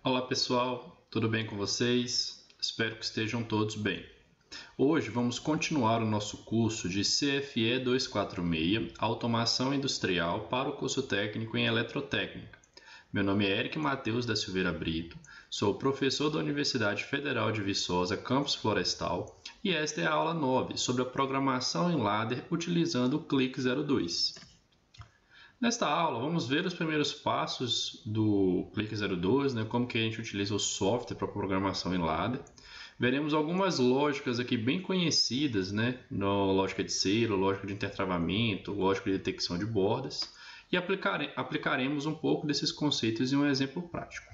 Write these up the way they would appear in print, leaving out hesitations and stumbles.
Olá pessoal, tudo bem com vocês? Espero que estejam todos bem. Hoje vamos continuar o nosso curso de CFE 246, Automação Industrial para o curso técnico em Eletrotécnica. Meu nome é Eric Matheus da Silveira Brito, sou professor da Universidade Federal de Viçosa, Campus Florestal, e esta é a aula 9 sobre a programação em ladder utilizando o Click 02. Nesta aula, vamos ver os primeiros passos do Click 02, como que a gente utiliza o software para programação em ladder. Veremos algumas lógicas aqui bem conhecidas, no lógica de selo, lógica de intertravamento, lógica de detecção de bordas, e aplicaremos um pouco desses conceitos em um exemplo prático.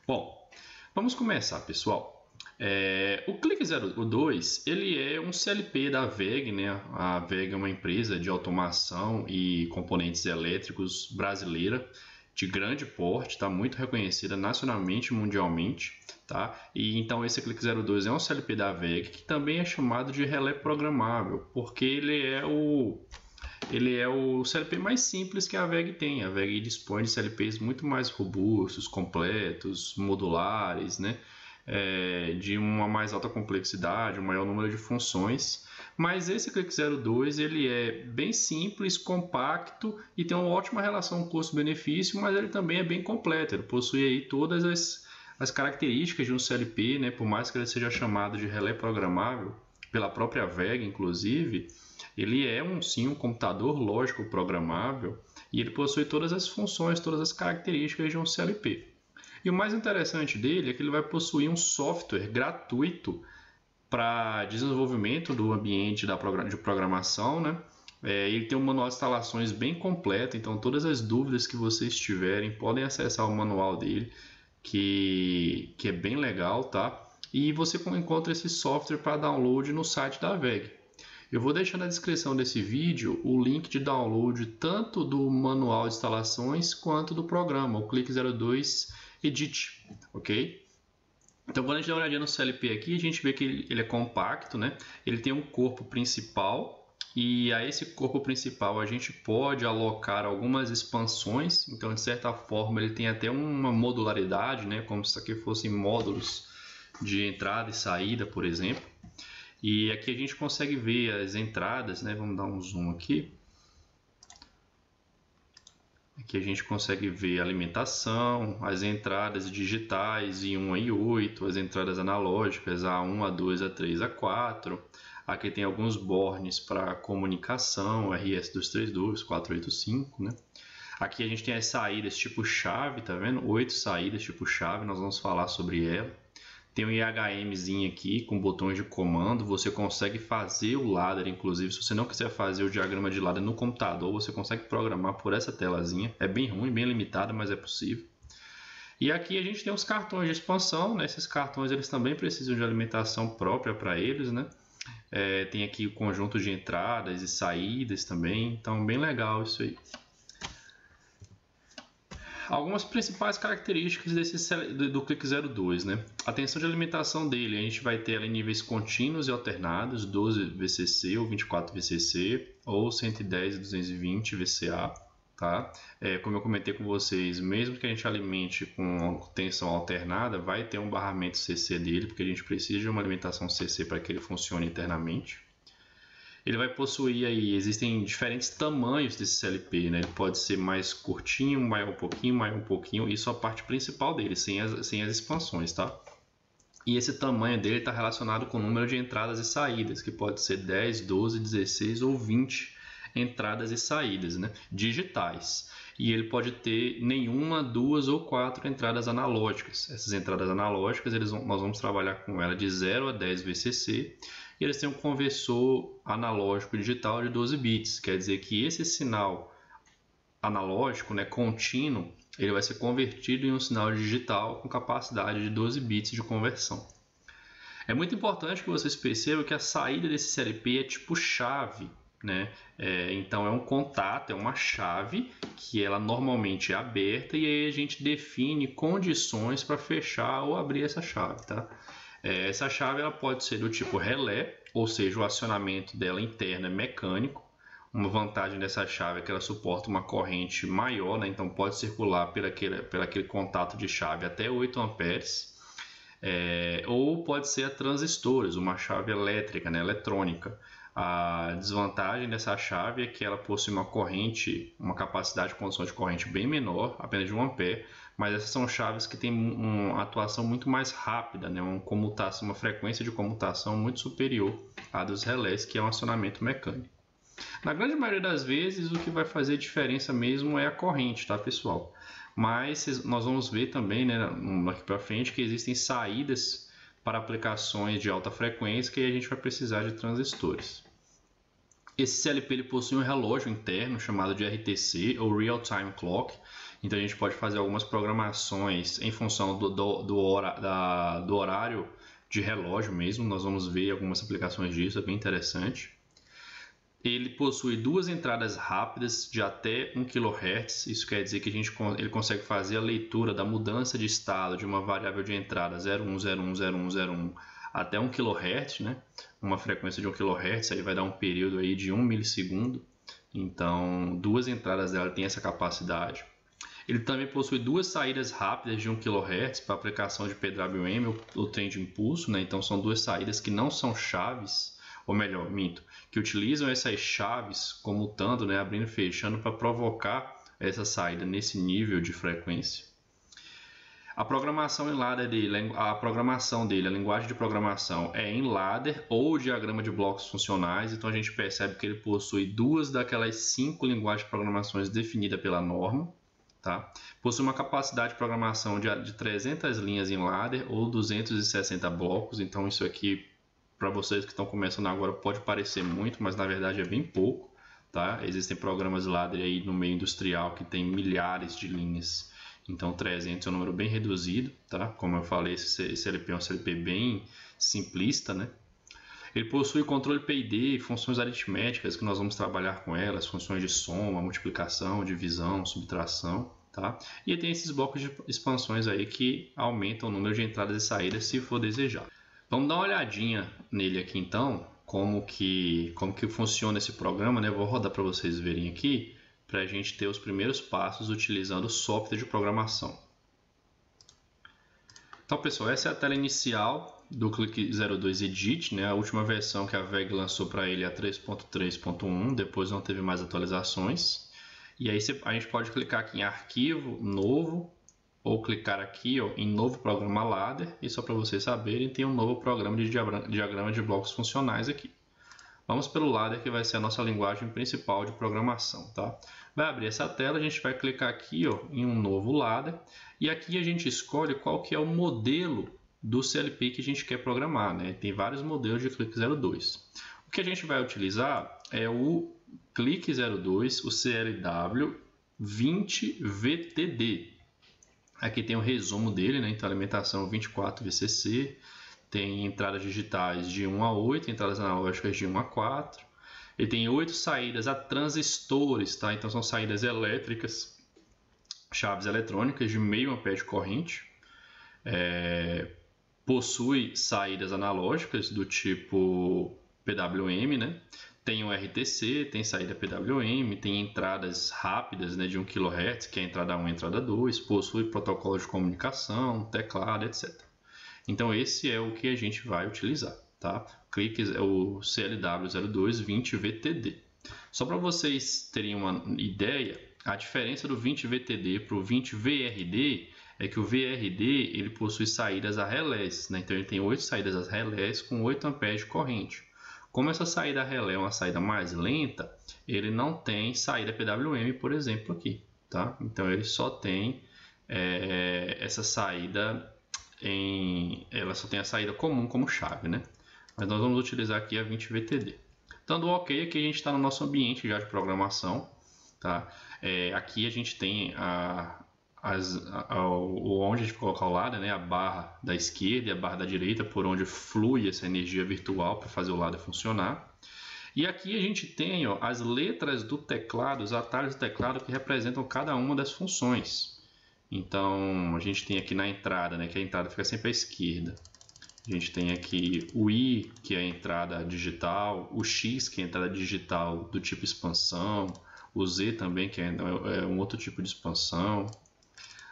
Bom, vamos começar, pessoal. O Click 02 ele é um CLP da WEG, A WEG é uma empresa de automação e componentes elétricos brasileira de grande porte, tá muito reconhecida nacionalmente e mundialmente, tá? E então esse Click 02 é um CLP da WEG que também é chamado de relé programável, porque ele é o CLP mais simples que a WEG tem. A WEG dispõe de CLPs muito mais robustos, completos, modulares, de uma mais alta complexidade, um maior número de funções, mas esse Click 02 ele é bem simples, compacto e tem uma ótima relação custo-benefício, mas ele também é bem completo, ele possui aí todas as características de um CLP, por mais que ele seja chamado de relé programável, pela própria WEG inclusive, ele é sim um computador lógico programável e ele possui todas as funções, todas as características de um CLP. E o mais interessante dele é que ele vai possuir um software gratuito para desenvolvimento do ambiente de programação, Ele tem um manual de instalações bem completo, então todas as dúvidas que vocês tiverem podem acessar o manual dele, que é bem legal, tá? E você encontra esse software para download no site da WEG. Eu vou deixar na descrição desse vídeo o link de download tanto do manual de instalações quanto do programa, o Click 02 Edit, ok? Então, quando a gente dá uma olhadinha no CLP aqui, a gente vê que ele é compacto, Ele tem um corpo principal e a esse corpo principal a gente pode alocar algumas expansões. Então, de certa forma, ele tem até uma modularidade, Como se isso aqui fossem módulos de entrada e saída, por exemplo. E aqui a gente consegue ver as entradas, Vamos dar um zoom aqui. Aqui a gente consegue ver a alimentação, as entradas digitais I1 a I8, as entradas analógicas A1, A2, A3, A4. Aqui tem alguns bornes para comunicação, RS232, 485, Aqui a gente tem as saídas tipo chave, tá vendo? 8 saídas tipo chave, nós vamos falar sobre ela. Tem um IHMzinho aqui com botões de comando, você consegue fazer o ladder, inclusive se você não quiser fazer o diagrama de ladder no computador, você consegue programar por essa telazinha. É bem ruim, bem limitado, mas é possível. E aqui a gente tem os cartões de expansão, Esses cartões eles também precisam de alimentação própria para eles, Tem aqui o conjunto de entradas e saídas também, então bem legal isso aí. Algumas principais características do Click 02, A tensão de alimentação dele, a gente vai ter ela em níveis contínuos e alternados, 12 VCC ou 24 VCC, ou 110 e 220 VCA, tá? Como eu comentei com vocês, mesmo que a gente alimente com tensão alternada, vai ter um barramento CC dele, porque a gente precisa de uma alimentação CC para que ele funcione internamente. Ele vai possuir aí, existem diferentes tamanhos desse CLP, Ele pode ser mais curtinho, maior um pouquinho, isso é a parte principal dele, sem as expansões, tá? E esse tamanho dele está relacionado com o número de entradas e saídas, que pode ser 10, 12, 16 ou 20 entradas e saídas, digitais. E ele pode ter nenhuma, 2 ou 4 entradas analógicas. Essas entradas analógicas, nós vamos trabalhar com ela de 0 a 10 VCC. E eles têm um conversor analógico digital de 12 bits. Quer dizer que esse sinal analógico, contínuo, ele vai ser convertido em um sinal digital com capacidade de 12 bits de conversão. É muito importante que vocês percebam que a saída desse CLP é tipo chave, Então é um contato, é uma chave que ela normalmente é aberta e aí a gente define condições para fechar ou abrir essa chave, tá? Essa chave ela pode ser do tipo relé, ou seja, o acionamento dela interno é mecânico, Uma vantagem dessa chave é que ela suporta uma corrente maior, né? Então pode circular pelo aquele contato de chave até 8 amperes, ou pode ser a transistores, uma chave elétrica, né? Eletrônica. A desvantagem dessa chave é que ela possui uma capacidade de condução de corrente bem menor, apenas de 1 ampere, mas essas são chaves que têm uma atuação muito mais rápida, né? Uma frequência de comutação muito superior à dos relés, que é um acionamento mecânico. Na grande maioria das vezes, o que vai fazer diferença mesmo é a corrente, tá, pessoal? Mas nós vamos ver também, né, aqui para frente, que existem saídas para aplicações de alta frequência que a gente vai precisar de transistores. Esse CLP ele possui um relógio interno chamado de RTC, ou Real Time Clock. Então a gente pode fazer algumas programações em função do horário de relógio mesmo. Nós vamos ver algumas aplicações disso, é bem interessante. Ele possui duas entradas rápidas de até 1 kHz. Isso quer dizer que ele consegue fazer a leitura da mudança de estado de uma variável de entrada 01010101 até 1 kHz, né? Uma frequência de 1 kHz, aí vai dar um período aí de 1 milissegundo. Então, duas entradas dela têm essa capacidade. Ele também possui duas saídas rápidas de 1 kHz para aplicação de PWM, ou trem de impulso, né? Então, são duas saídas que não são chaves, ou melhor, minto, que utilizam essas chaves comutando, né, abrindo e fechando para provocar essa saída nesse nível de frequência. A programação em ladder dele, a linguagem de programação é em ladder ou diagrama de blocos funcionais, então a gente percebe que ele possui duas daquelas 5 linguagens de programações definidas pela norma. Tá? Possui uma capacidade de programação de 300 linhas em ladder ou 260 blocos, então isso aqui, para vocês que estão começando agora, pode parecer muito, mas na verdade é bem pouco. Tá? Existem programas ladder aí no meio industrial que tem milhares de linhas, então 300 é um número bem reduzido. Tá? Como eu falei, esse CLP é um CLP bem simplista, né? Ele possui controle PID e funções aritméticas que nós vamos trabalhar com elas, funções de soma, multiplicação, divisão, subtração, tá? E tem esses blocos de expansões aí que aumentam o número de entradas e saídas se for desejado. Vamos dar uma olhadinha nele aqui então, como que funciona esse programa, né? Eu vou rodar para vocês verem aqui, para a gente ter os primeiros passos utilizando o software de programação. Então, pessoal, essa é a tela inicial do Click 02 Edit, né? A última versão que a VEG lançou para ele é a 3.3.1, depois não teve mais atualizações. E aí a gente pode clicar aqui em Arquivo, Novo, ou clicar aqui em Novo Programa Ladder, e só para vocês saberem, tem um novo programa de diagrama de blocos funcionais aqui. Vamos pelo ladder, que vai ser a nossa linguagem principal de programação, tá? Vai abrir essa tela, a gente vai clicar aqui em um novo ladder, e aqui a gente escolhe qual que é o modelo do CLP que a gente quer programar, né? Tem vários modelos de Click 02. O que a gente vai utilizar é o Click 02, o CLW 20VTD. Aqui tem o resumo dele, né? Então, alimentação 24 VCC, tem entradas digitais de 1 a 8, entradas analógicas de 1 a 4. Ele tem 8 saídas a transistores, tá? Então, são saídas elétricas, chaves eletrônicas de meio ampere de corrente. Possui saídas analógicas do tipo PWM, né? Tem o RTC, tem saída PWM, tem entradas rápidas, né, de 1 kHz, que é a entrada 1 e a entrada 2, possui protocolo de comunicação, teclado, etc. Então esse é o que a gente vai utilizar, tá? O CLW02 20VTD. Só para vocês terem uma ideia, a diferença do 20VTD para o 20VRD é que o VRD ele possui saídas a relés, né? Então ele tem 8 saídas a relés com 8 amperes de corrente. Como essa saída a relé é uma saída mais lenta, ele não tem saída PWM, por exemplo, aqui, tá? Então ele só tem essa saída ela só tem a saída comum como chave, né? Mas nós vamos utilizar aqui a 20VTD. Dando OK, aqui a gente está no nosso ambiente já de programação, tá? Aqui a gente tem onde a gente coloca ao lado, né, a barra da esquerda e a barra da direita, por onde flui essa energia virtual para fazer o ladder funcionar. E aqui a gente tem as letras do teclado, os atalhos do teclado que representam cada uma das funções. Então a gente tem aqui na entrada, né, que a entrada fica sempre à esquerda. A gente tem aqui o I, que é a entrada digital, o X, que é a entrada digital do tipo expansão, o Z também, que é um outro tipo de expansão.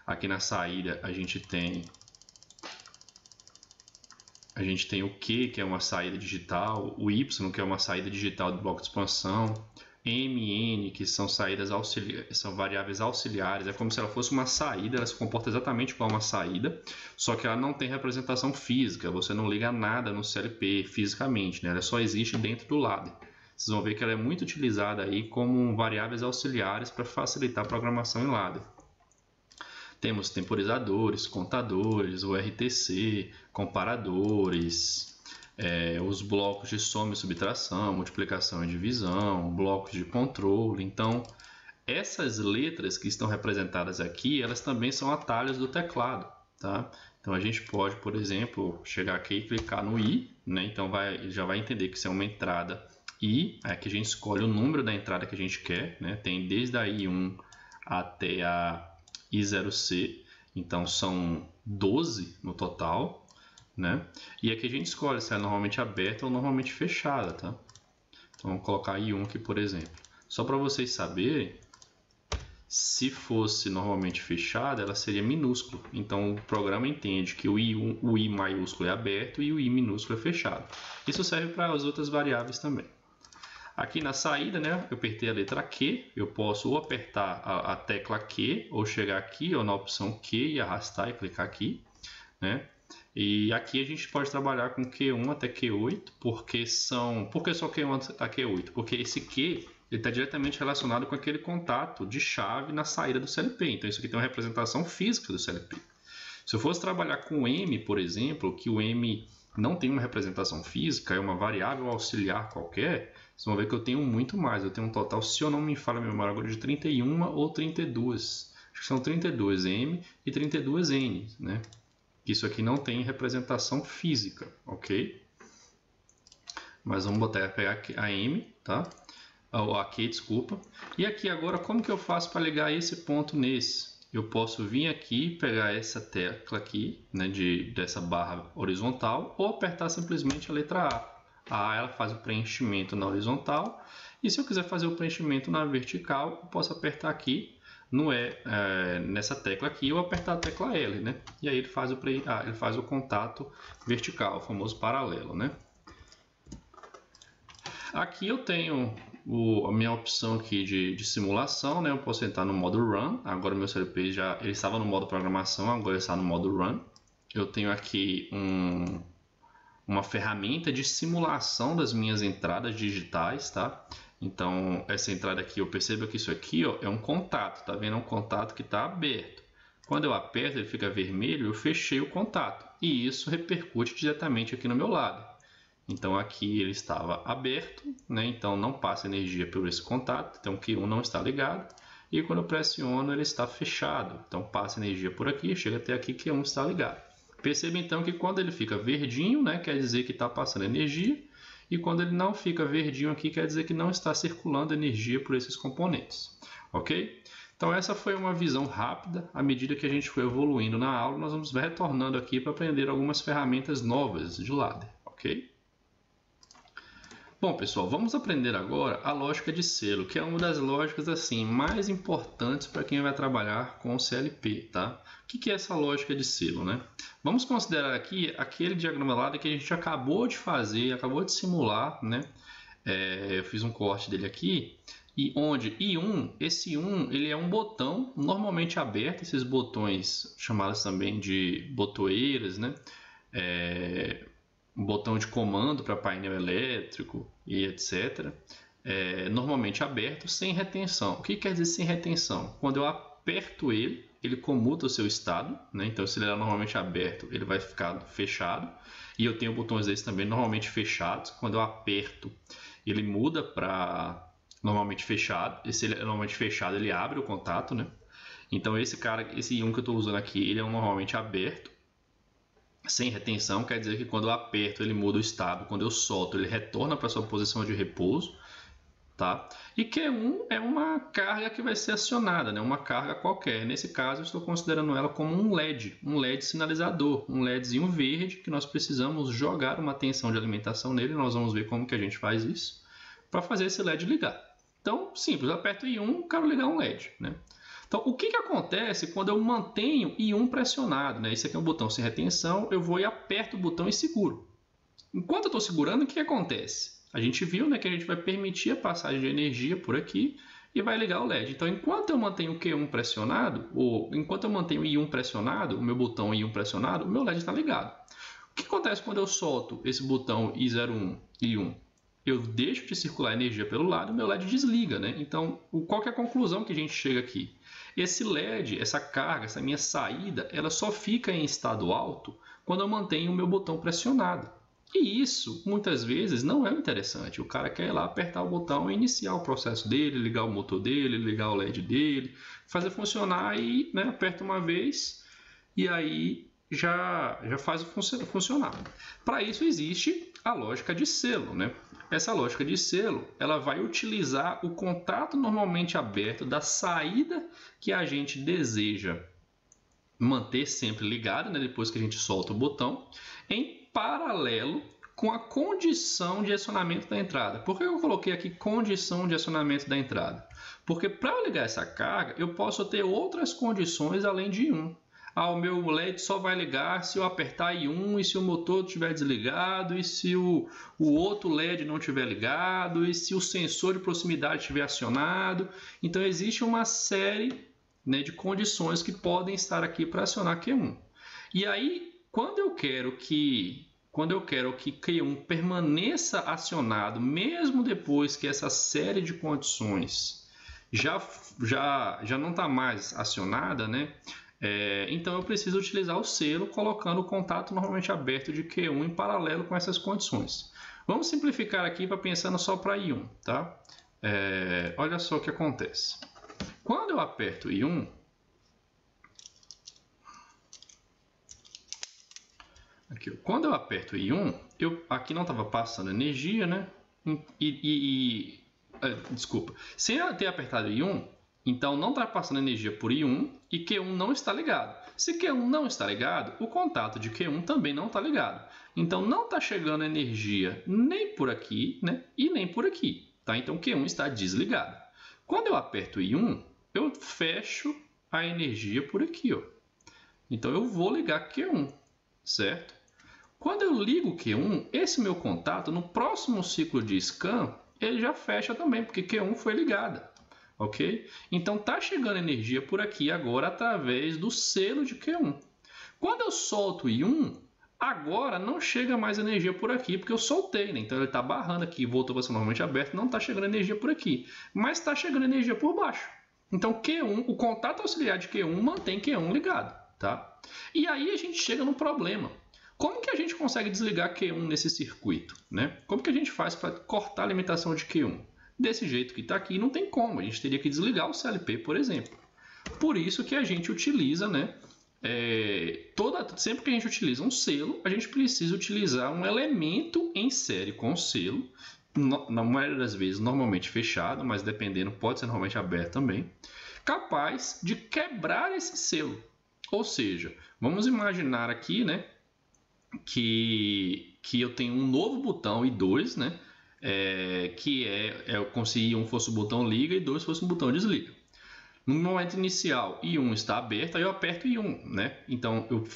Aqui na saída a gente tem o Q, que é uma saída digital, o Y, que é uma saída digital do bloco de expansão, M, N, que são saídas são variáveis auxiliares, é como se ela fosse uma saída, ela se comporta exatamente igual uma saída, só que ela não tem representação física, você não liga nada no CLP fisicamente, né? Ela só existe dentro do ladder. Vocês vão ver que ela é muito utilizada aí como variáveis auxiliares para facilitar a programação em ladder. Temos temporizadores, contadores, o RTC, comparadores, os blocos de soma e subtração, multiplicação e divisão, blocos de controle. Então, essas letras que estão representadas aqui, elas também são atalhos do teclado, tá? Então, a gente pode, por exemplo, chegar aqui e clicar no I, né? Então, já vai entender que isso é uma entrada I, aqui a gente escolhe o número da entrada que a gente quer, né? Tem desde a I1 até a I0C, então são 12 no total, né? E aqui a gente escolhe se é normalmente aberta ou normalmente fechada, tá? Então vamos colocar I1 aqui, por exemplo. Só para vocês saberem, se fosse normalmente fechada, ela seria minúsculo. Então o programa entende que o I maiúsculo é aberto e o I minúsculo é fechado. Isso serve para as outras variáveis também. Aqui na saída, né, eu apertei a letra Q, eu posso ou apertar a tecla Q, ou chegar aqui ó, na opção Q e arrastar e clicar aqui, né? E aqui a gente pode trabalhar com Q1 até Q8, por que só Q1 até Q8? Porque esse Q está diretamente relacionado com aquele contato de chave na saída do CLP, então isso aqui tem uma representação física do CLP. Se eu fosse trabalhar com M, por exemplo, que o M não tem uma representação física, é uma variável auxiliar qualquer, vocês vão ver que eu tenho muito mais. Eu tenho um total, se eu não me falha a memória agora, de 31 ou 32. Acho que são 32 M e 32 N, né? Isso aqui não tem representação física, ok? Mas vamos pegar aqui a M, tá? Aqui, desculpa. E aqui agora, como que eu faço para ligar esse ponto nesse? Eu posso vir aqui, pegar essa tecla aqui, né, dessa barra horizontal, ou apertar simplesmente a letra A. A ela faz o preenchimento na horizontal, e se eu quiser fazer o preenchimento na vertical, eu posso apertar aqui nessa tecla aqui, ou apertar a tecla L, né? E aí ele faz o contato vertical, o famoso paralelo, né? Aqui eu tenho a minha opção aqui de simulação, né? Eu posso entrar no modo Run. Agora meu CLP ele estava no modo programação, agora ele está no modo Run. Eu tenho aqui uma ferramenta de simulação das minhas entradas digitais, tá? Então essa entrada aqui, eu percebo que isso aqui ó, é um contato, tá vendo? É um contato que está aberto. Quando eu aperto, ele fica vermelho, eu fechei o contato. E isso repercute diretamente aqui no meu lado. Então aqui ele estava aberto, né? Então não passa energia por esse contato, então Q1 não está ligado. E quando eu pressiono ele está fechado, então passa energia por aqui, chega até aqui Q1 está ligado. Perceba então que quando ele fica verdinho, né, quer dizer que está passando energia, e quando ele não fica verdinho aqui, quer dizer que não está circulando energia por esses componentes, ok? Então essa foi uma visão rápida. À medida que a gente foi evoluindo na aula, nós vamos retornando aqui para aprender algumas ferramentas novas de ladder, ok? Bom, pessoal, vamos aprender agora a lógica de selo, que é uma das lógicas assim mais importantes para quem vai trabalhar com o CLP, tá? O que é essa lógica de selo, né? Vamos considerar aqui aquele diagrama ladder que a gente acabou de fazer, acabou de simular, né? Eu fiz um corte dele aqui, e onde I1, esse 1, ele é um botão normalmente aberto, esses botões chamados também de botoeiras, né? Um botão de comando para painel elétrico e etc. Normalmente aberto, sem retenção. O que quer dizer sem retenção? Quando eu aperto ele comuta o seu estado, né? Então se ele era normalmente aberto, ele vai ficar fechado. E eu tenho botões desses também normalmente fechados. Quando eu aperto, ele muda para normalmente fechado. E se ele é normalmente fechado, ele abre o contato, né? Então esse 1 que eu estou usando aqui, ele é normalmente aberto. Sem retenção, quer dizer que quando eu aperto ele muda o estado, quando eu solto ele retorna para sua posição de repouso. tá? E Q1 é uma carga que vai ser acionada, né? Uma carga qualquer. Nesse caso, eu estou considerando ela como um LED sinalizador, um LEDzinho verde que nós precisamos jogar uma tensão de alimentação nele. Nós vamos ver como que a gente faz isso para fazer esse LED ligar. Então, simples, eu aperto I1, quero ligar um LED, né? Então, o que acontece quando eu mantenho I1 pressionado, né? Esse aqui é um botão sem retenção, eu vou e aperto o botão e seguro. Enquanto eu estou segurando, o que acontece? A gente viu, né, que a gente vai permitir a passagem de energia por aqui e vai ligar o LED. Então, enquanto eu mantenho o Q1 pressionado, ou enquanto eu mantenho o I1 pressionado, o meu botão I1 pressionado, o meu LED está ligado. O que acontece quando eu solto esse botão I01, I1? Eu deixo de circular energia pelo lado, o meu LED desliga, né? Então, qual que é a conclusão que a gente chega aqui? Esse LED, essa carga, essa minha saída, ela só fica em estado alto quando eu mantenho o meu botão pressionado. E isso, muitas vezes, não é interessante. O cara quer ir lá apertar o botão e iniciar o processo dele, ligar o motor dele, ligar o LED dele, fazer funcionar e, né, aperta uma vez e aí já faz funcionar. Para isso existe a lógica de selo, né? Essa lógica de selo, ela vai utilizar o contato normalmente aberto da saída que a gente deseja manter sempre ligada, né, depois que a gente solta o botão, em paralelo com a condição de acionamento da entrada. Por que eu coloquei aqui condição de acionamento da entrada? Porque para eu ligar essa carga, eu posso ter outras condições além de I1. O meu LED só vai ligar se eu apertar I1 e se o motor estiver desligado, e se o outro LED não estiver ligado, e se o sensor de proximidade estiver acionado. Então, existe uma série, né, de condições que podem estar aqui para acionar Q1. E aí, quando eu quero que Q1 permaneça acionado, mesmo depois que essa série de condições já não está mais acionada, né? Então eu preciso utilizar o selo colocando o contato normalmente aberto de Q1 em paralelo com essas condições. Vamos simplificar aqui para pensando só para I1, tá? Olha só o que acontece. Quando eu aperto I1, quando eu aperto I1, aqui não estava passando energia, né? Desculpa, sem eu ter apertado I1, então não está passando energia por I1 e Q1 não está ligado. Se Q1 não está ligado, o contato de Q1 também não está ligado. Então não está chegando energia nem por aqui, né? E nem por aqui, tá? Então Q1 está desligado. Quando eu aperto I1, eu fecho a energia por aqui, ó. Então eu vou ligar Q1, certo? Quando eu ligo Q1, esse meu contato, no próximo ciclo de scan, ele já fecha também, porque Q1 foi ligada, ok? Então está chegando energia por aqui agora através do selo de Q1. Quando eu solto I1, agora não chega mais energia por aqui, porque eu soltei, né? Então ele está barrando aqui, voltou para ser normalmente aberto, não está chegando energia por aqui, mas está chegando energia por baixo. Então Q1, o contato auxiliar de Q1 mantém Q1 ligado, tá? E aí a gente chega no problema. Como que a gente consegue desligar Q1 nesse circuito, né? Como que a gente faz para cortar a alimentação de Q1? Desse jeito que está aqui, não tem como. A gente teria que desligar o CLP, por exemplo. Por isso que a gente utiliza, né? Sempre que a gente utiliza um selo, a gente precisa utilizar um elemento em série com o selo, na maioria das vezes normalmente fechado, mas dependendo pode ser normalmente aberto também, capaz de quebrar esse selo. Ou seja, vamos imaginar aqui, né, que eu tenho um novo botão I2, né, como se I1 fosse o botão liga e I2 fosse o botão desliga. No momento inicial, I1 está aberto, aí eu aperto I1, né? Então eu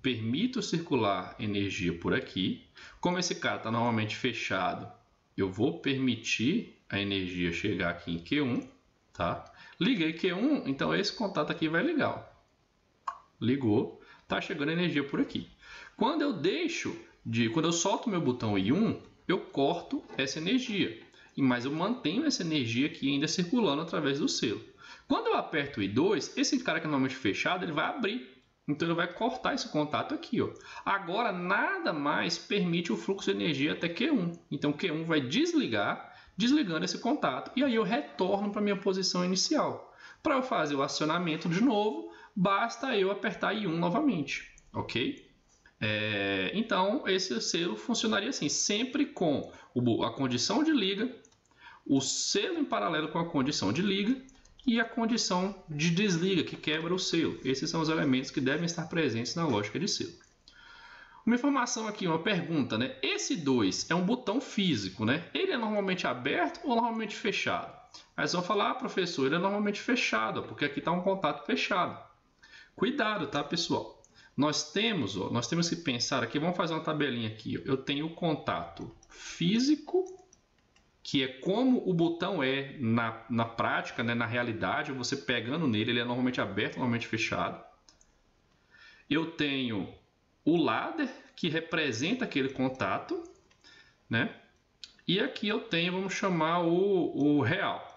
permito circular energia por aqui. Como esse cara está normalmente fechado, eu vou permitir a energia chegar aqui em Q1, tá? Liguei Q1, então esse contato aqui vai ligar, ó. Ligou, tá chegando energia por aqui. Quando eu solto meu botão I1, eu corto essa energia, mas eu mantenho essa energia aqui ainda circulando através do selo. Quando eu aperto o I2, esse cara que é normalmente fechado, ele vai abrir. Então ele vai cortar esse contato aqui, ó. Agora nada mais permite o fluxo de energia até Q1. Então Q1 vai desligar, desligando esse contato, e aí eu retorno para a minha posição inicial. Para eu fazer o acionamento de novo, basta eu apertar I1 novamente, ok? Então esse selo funcionaria assim, sempre com a condição de liga, o selo em paralelo com a condição de liga e a condição de desliga, que quebra o selo. Esses são os elementos que devem estar presentes na lógica de selo. Uma informação aqui, uma pergunta, né? Esse 2 é um botão físico, né? Ele é normalmente aberto ou normalmente fechado? Aí vocês vão falar, professor, ele é normalmente fechado, porque aqui está um contato fechado. Cuidado, tá, pessoal? Nós temos que pensar aqui, vamos fazer uma tabelinha aqui. Eu tenho o contato físico, que é como o botão é na prática, né, na realidade, você pegando nele, ele é normalmente aberto, normalmente fechado. Eu tenho o ladder, que representa aquele contato, né? E aqui eu tenho, vamos chamar o real.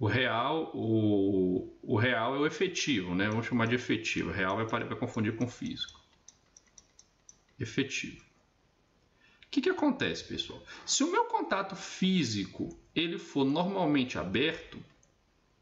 O real é o efetivo, né? Vamos chamar de efetivo. O real vai confundir com físico. Efetivo. O que acontece, pessoal? Se o meu contato físico ele for normalmente aberto,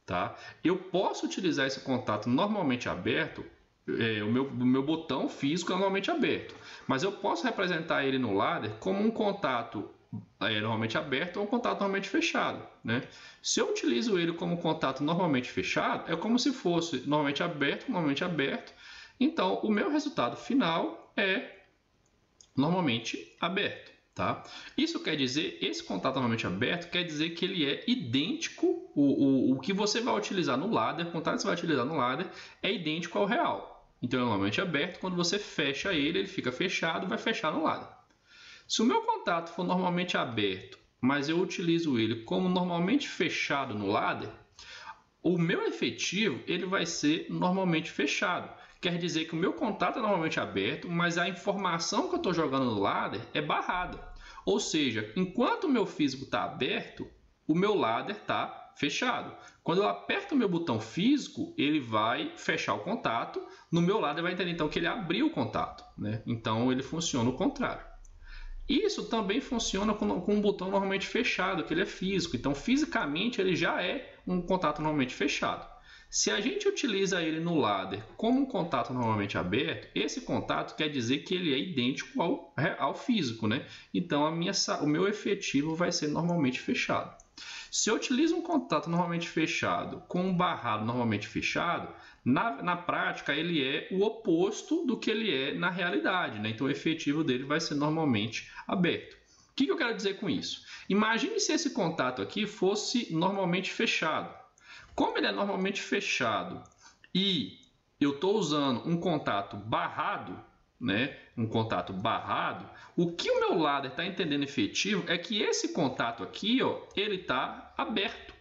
tá? Eu posso utilizar esse contato normalmente aberto. O meu botão físico é normalmente aberto, mas eu posso representar ele no ladder como um contato normalmente aberto ou um contato normalmente fechado, né? Se eu utilizo ele como contato normalmente fechado, é como se fosse normalmente aberto, então o meu resultado final é normalmente aberto, tá? Isso quer dizer, esse contato normalmente aberto quer dizer que ele é idêntico, o que você vai utilizar no ladder, o contato que você vai utilizar no ladder é idêntico ao real. Então, é normalmente aberto, quando você fecha ele fica fechado, vai fechar no ladder. Se o meu contato for normalmente aberto, mas eu utilizo ele como normalmente fechado no ladder, o meu efetivo ele vai ser normalmente fechado. Quer dizer que o meu contato é normalmente aberto, mas a informação que eu estou jogando no ladder é barrada. Ou seja, enquanto o meu físico está aberto, o meu ladder está fechado. Quando eu aperto o meu botão físico, ele vai fechar o contato. No meu ladder vai entender então que ele abriu o contato, né? Então ele funciona o contrário. Isso também funciona com um botão normalmente fechado, que ele é físico. Então, fisicamente, ele já é um contato normalmente fechado. Se a gente utiliza ele no ladder como um contato normalmente aberto, esse contato quer dizer que ele é idêntico ao físico, né? Então, o meu efetivo vai ser normalmente fechado. Se eu utilizo um contato normalmente fechado com um barrado normalmente fechado, na prática ele é o oposto do que ele é na realidade, né? Então o efetivo dele vai ser normalmente aberto. O que eu quero dizer com isso? Imagine se esse contato aqui fosse normalmente fechado. Como ele é normalmente fechado e eu estou usando um contato barrado, né? Um contato barrado, o que o meu ladder está entendendo efetivo é que esse contato aqui, ó, ele está aberto.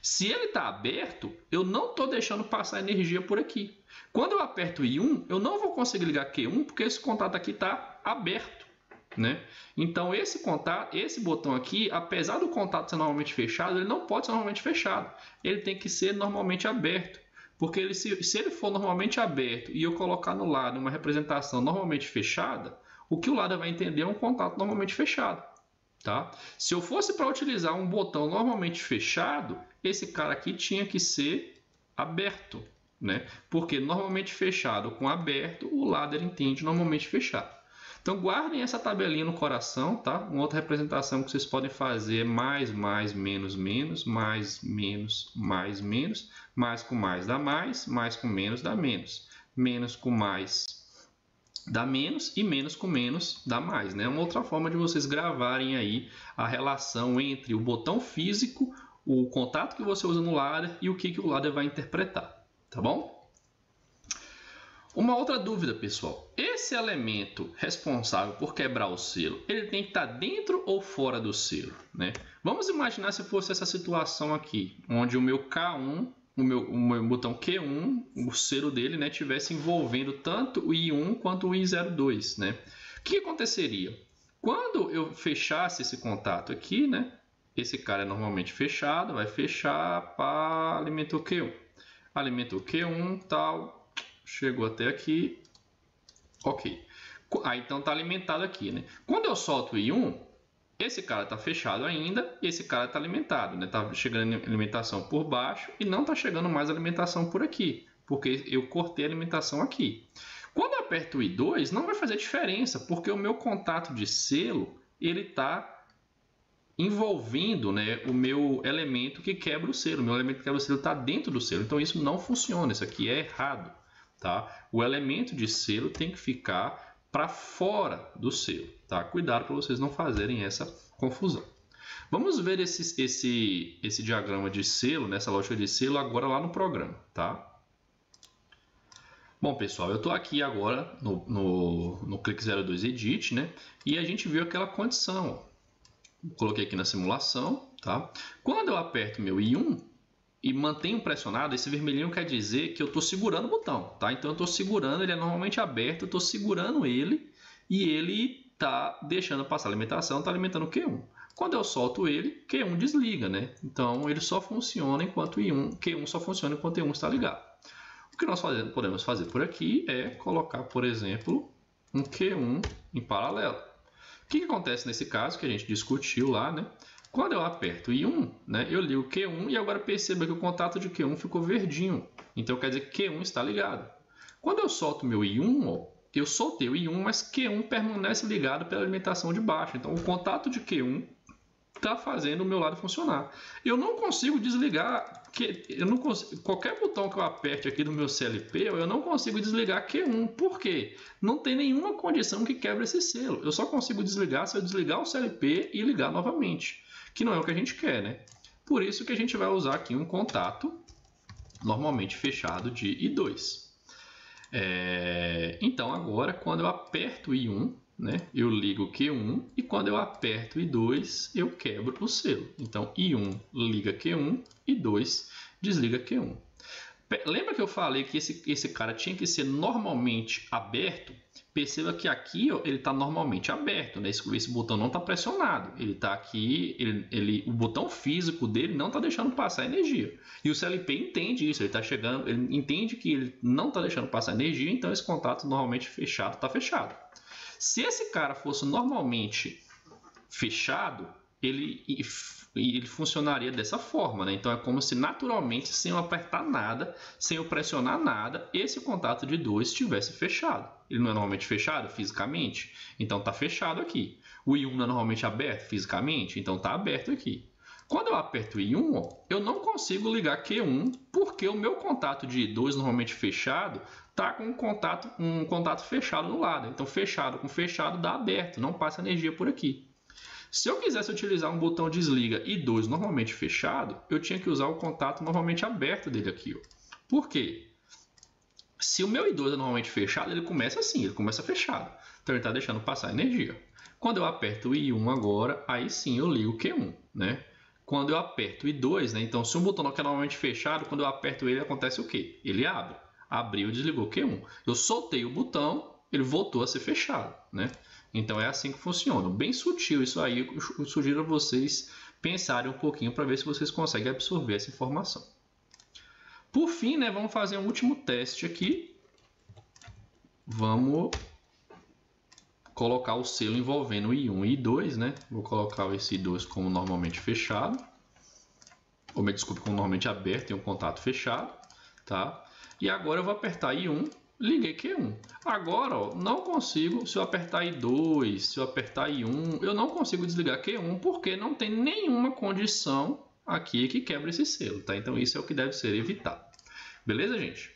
Se ele está aberto, eu não estou deixando passar energia por aqui. Quando eu aperto I1, eu não vou conseguir ligar Q1 porque esse contato aqui está aberto, né? Então esse botão aqui, apesar do contato ser normalmente fechado, ele não pode ser normalmente fechado. Ele tem que ser normalmente aberto. Porque se ele for normalmente aberto e eu colocar no lado uma representação normalmente fechada, o que o ladder vai entender é um contato normalmente fechado. Tá? Se eu fosse para utilizar um botão normalmente fechado, esse cara aqui tinha que ser aberto, né? Porque normalmente fechado com aberto, o ladder entende normalmente fechado. Então guardem essa tabelinha no coração, tá? Uma outra representação que vocês podem fazer é mais, menos, menos, mais, menos, mais, menos, mais com mais dá mais com menos dá menos com mais dá menos e menos com menos dá mais, né? Uma outra forma de vocês gravarem aí a relação entre o botão físico, o contato que você usa no ladder e o que o ladder vai interpretar, tá bom? Uma outra dúvida, pessoal. Esse elemento responsável por quebrar o selo, ele tem que estar dentro ou fora do selo, né? Vamos imaginar se fosse essa situação aqui, onde o meu K1, o meu botão Q1, o selo dele, né, tivesse envolvendo tanto o I1 quanto o I02, né? O que aconteceria? Quando eu fechasse esse contato aqui, né, esse cara é normalmente fechado, vai fechar para alimentar o Q1. Alimenta o Q1, tal, chegou até aqui, ok. Aí então está alimentado aqui, né? Quando eu solto o I1, esse cara está fechado ainda, esse cara está alimentado, né? Está chegando alimentação por baixo e não está chegando mais alimentação por aqui, porque eu cortei a alimentação aqui. Quando eu aperto o I2, não vai fazer diferença, porque o meu contato de selo ele está envolvendo, né, o meu elemento que quebra o selo. O meu elemento que quebra o selo está dentro do selo. Então isso não funciona, isso aqui é errado. Tá? O elemento de selo tem que ficar para fora do selo. Tá? Cuidado para vocês não fazerem essa confusão. Vamos ver esse diagrama de selo, nessa lógica de selo, agora lá no programa. Tá? Bom, pessoal, eu estou aqui agora no Click 02 Edit, né? E a gente viu aquela condição. Ó. Coloquei aqui na simulação. Tá? Quando eu aperto meu I1 e mantenho pressionado, esse vermelhinho quer dizer que eu estou segurando o botão. Tá? Então eu estou segurando, ele é normalmente aberto, eu estou segurando ele e ele está deixando passar a alimentação, está alimentando o Q1. Quando eu solto ele, Q1 desliga, né? Então ele só funciona enquanto Q1 só funciona enquanto I1 está ligado. O que nós podemos fazer por aqui é colocar, por exemplo, um Q1 em paralelo. O que acontece nesse caso que a gente discutiu lá, né? Quando eu aperto I1, né, eu ligo Q1 e agora perceba que o contato de Q1 ficou verdinho. Então quer dizer que Q1 está ligado. Quando eu solto meu I1, ó, eu soltei o I1, mas Q1 permanece ligado pela alimentação de baixo. Então o contato de Q1 está fazendo o meu lado funcionar. Eu não consigo desligar, qualquer botão que eu aperte aqui no meu CLP, eu não consigo desligar Q1. Por quê? Não tem nenhuma condição que quebre esse selo. Eu só consigo desligar se eu desligar o CLP e ligar novamente, que não é o que a gente quer, né? Por isso que a gente vai usar aqui um contato normalmente fechado de I2. Então agora, quando eu aperto I1, né, eu ligo Q1 e quando eu aperto I2 eu quebro o selo. Então I1 liga Q1 e I2 desliga Q1. Lembra que eu falei que esse cara tinha que ser normalmente aberto? Perceba que aqui ó, ele está normalmente aberto, né? Esse botão não está pressionado. Ele está aqui, o botão físico dele não está deixando passar energia. E o CLP entende isso, ele está chegando, ele entende que ele não está deixando passar energia, então esse contato normalmente fechado está fechado. Se esse cara fosse normalmente fechado, ele funcionaria dessa forma, né? Então é como se naturalmente, sem eu apertar nada, sem eu pressionar nada, esse contato de 2 estivesse fechado. Ele não é normalmente fechado fisicamente, então está fechado aqui. O I1 não é normalmente aberto fisicamente, então está aberto aqui. Quando eu aperto I1, ó, eu não consigo ligar Q1 porque o meu contato de I2 normalmente fechado está com um contato fechado no lado. Então fechado com fechado dá aberto, não passa energia por aqui. Se eu quisesse utilizar um botão desliga I2 normalmente fechado, eu tinha que usar o contato normalmente aberto dele aqui. Ó. Por quê? Se o meu I2 é normalmente fechado, ele começa assim, ele começa fechado. Então ele está deixando passar energia. Quando eu aperto o I1 agora, aí sim eu ligo o Q1, né? Quando eu aperto o I2, né? Então se um botão que é normalmente fechado, quando eu aperto ele, acontece o quê? Ele abre. Abriu e desligou o Q1. Eu soltei o botão, ele voltou a ser fechado, né? Então é assim que funciona. Bem sutil isso aí, eu sugiro a vocês pensarem um pouquinho para ver se vocês conseguem absorver essa informação. Por fim, né, vamos fazer um último teste aqui. Vamos colocar o selo envolvendo I1 e I2, né? Vou colocar esse I2 como normalmente fechado. Ou me desculpe, como normalmente aberto, tem um contato fechado, tá? E agora eu vou apertar I1, liguei Q1. Agora, ó, não consigo, se eu apertar I2, se eu apertar I1, eu não consigo desligar Q1 porque não tem nenhuma condição aqui que quebra esse selo, tá? Então isso é o que deve ser evitado. Beleza, gente?